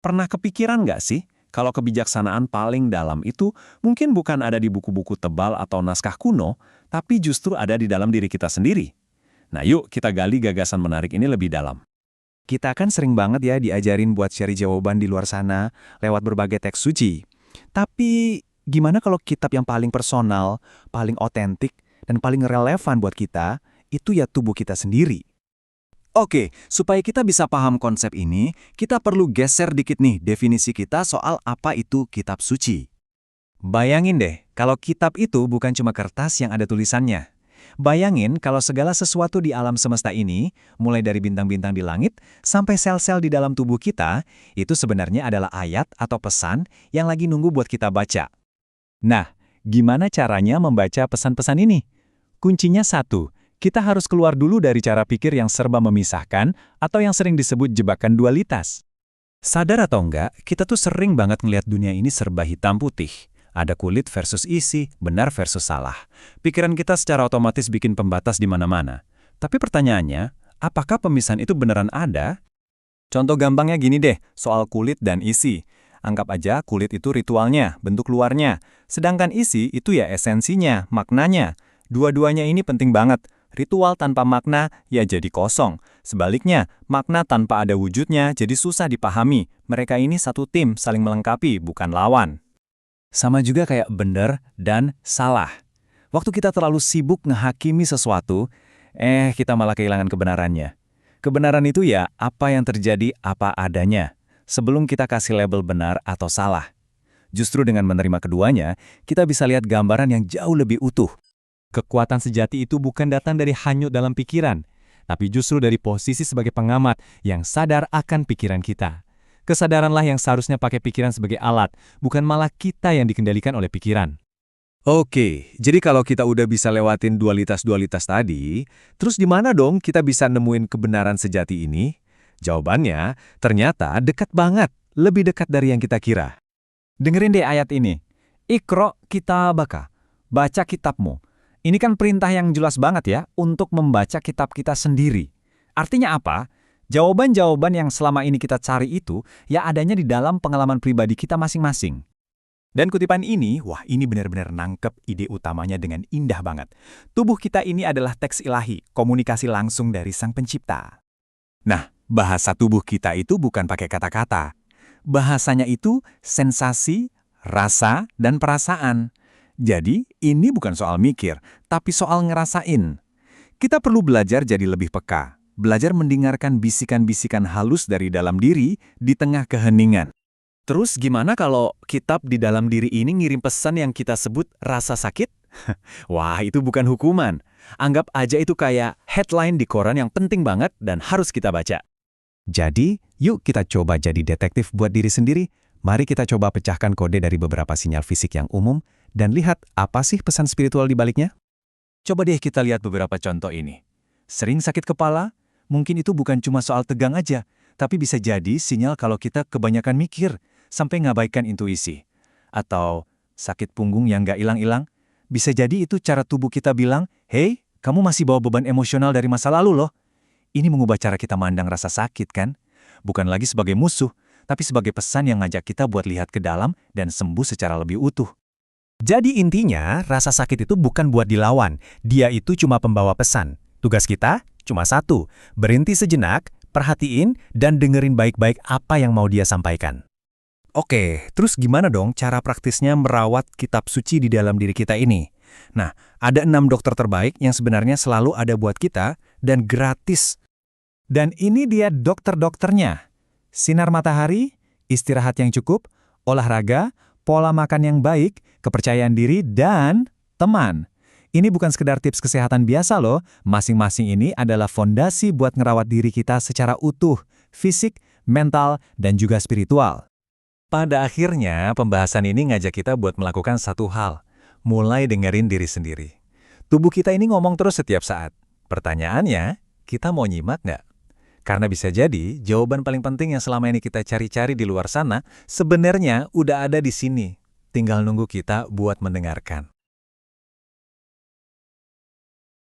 Pernah kepikiran nggak sih, kalau kebijaksanaan paling dalam itu mungkin bukan ada di buku-buku tebal atau naskah kuno, tapi justru ada di dalam diri kita sendiri? Nah yuk kita gali gagasan menarik ini lebih dalam. Kita kan sering banget ya diajarin buat cari jawaban di luar sana lewat berbagai teks suci. Tapi gimana kalau kitab yang paling personal, paling otentik, dan paling relevan buat kita, itu ya tubuh kita sendiri? Oke, supaya kita bisa paham konsep ini, kita perlu geser dikit nih definisi kita soal apa itu kitab suci. Bayangin deh, kalau kitab itu bukan cuma kertas yang ada tulisannya. Bayangin kalau segala sesuatu di alam semesta ini, mulai dari bintang-bintang di langit sampai sel-sel di dalam tubuh kita, itu sebenarnya adalah ayat atau pesan yang lagi nunggu buat kita baca. Nah, gimana caranya membaca pesan-pesan ini? Kuncinya satu, kita harus keluar dulu dari cara pikir yang serba memisahkan atau yang sering disebut jebakan dualitas. Sadar atau enggak, kita tuh sering banget ngelihat dunia ini serba hitam putih. Ada kulit versus isi, benar versus salah. Pikiran kita secara otomatis bikin pembatas di mana-mana. Tapi pertanyaannya, apakah pemisahan itu beneran ada? Contoh gampangnya gini deh, soal kulit dan isi. Anggap aja kulit itu ritualnya, bentuk luarnya. Sedangkan isi itu ya esensinya, maknanya. Dua-duanya ini penting banget. Ritual tanpa makna ya jadi kosong. Sebaliknya, makna tanpa ada wujudnya jadi susah dipahami. Mereka ini satu tim, saling melengkapi, bukan lawan. Sama juga kayak benar dan salah. Waktu kita terlalu sibuk ngehakimi sesuatu, kita malah kehilangan kebenarannya. Kebenaran itu ya apa yang terjadi apa adanya, sebelum kita kasih label benar atau salah. Justru dengan menerima keduanya, kita bisa lihat gambaran yang jauh lebih utuh. Kekuatan sejati itu bukan datang dari hanyut dalam pikiran, tapi justru dari posisi sebagai pengamat yang sadar akan pikiran kita. Kesadaranlah yang seharusnya pakai pikiran sebagai alat, bukan malah kita yang dikendalikan oleh pikiran. Oke, jadi kalau kita udah bisa lewatin dualitas-dualitas tadi, terus di mana dong kita bisa nemuin kebenaran sejati ini? Jawabannya, ternyata dekat banget, lebih dekat dari yang kita kira. Dengerin deh ayat ini. Iqra kitabaka, baca kitabmu. Ini kan perintah yang jelas banget ya, untuk membaca kitab kita sendiri. Artinya apa? Jawaban-jawaban yang selama ini kita cari itu, ya adanya di dalam pengalaman pribadi kita masing-masing. Dan kutipan ini, wah ini benar-benar nangkep ide utamanya dengan indah banget. Tubuh kita ini adalah teks ilahi, komunikasi langsung dari Sang Pencipta. Nah, bahasa tubuh kita itu bukan pakai kata-kata. Bahasanya itu sensasi, rasa, dan perasaan. Jadi, ini bukan soal mikir, tapi soal ngerasain. Kita perlu belajar jadi lebih peka, belajar mendengarkan bisikan-bisikan halus dari dalam diri di tengah keheningan. Terus gimana kalau kitab di dalam diri ini ngirim pesan yang kita sebut rasa sakit? Wah, itu bukan hukuman. Anggap aja itu kayak headline di koran yang penting banget dan harus kita baca. Jadi, yuk kita coba jadi detektif buat diri sendiri. Mari kita coba pecahkan kode dari beberapa sinyal fisik yang umum dan lihat apa sih pesan spiritual di baliknya. Coba deh kita lihat beberapa contoh ini. Sering sakit kepala? Mungkin itu bukan cuma soal tegang aja, tapi bisa jadi sinyal kalau kita kebanyakan mikir, sampai ngabaikan intuisi. Atau sakit punggung yang nggak hilang-hilang? Bisa jadi itu cara tubuh kita bilang, "Hei, kamu masih bawa beban emosional dari masa lalu loh." Ini mengubah cara kita mandang rasa sakit kan? Bukan lagi sebagai musuh, tapi sebagai pesan yang ngajak kita buat lihat ke dalam dan sembuh secara lebih utuh. Jadi intinya, rasa sakit itu bukan buat dilawan. Dia itu cuma pembawa pesan. Tugas kita cuma satu, berhenti sejenak, perhatiin, dan dengerin baik-baik apa yang mau dia sampaikan. Oke, terus gimana dong cara praktisnya merawat kitab suci di dalam diri kita ini? Nah, ada 6 dokter terbaik yang sebenarnya selalu ada buat kita dan gratis. Dan ini dia dokter-dokternya. Sinar matahari, istirahat yang cukup, olahraga, pola makan yang baik, kepercayaan diri, dan teman. Ini bukan sekedar tips kesehatan biasa loh, masing-masing ini adalah fondasi buat ngerawat diri kita secara utuh, fisik, mental, dan juga spiritual. Pada akhirnya, pembahasan ini ngajak kita buat melakukan satu hal, mulai dengerin diri sendiri. Tubuh kita ini ngomong terus setiap saat. Pertanyaannya, kita mau nyimak nggak? Karena bisa jadi, jawaban paling penting yang selama ini kita cari-cari di luar sana, sebenarnya udah ada di sini. Tinggal nunggu kita buat mendengarkan.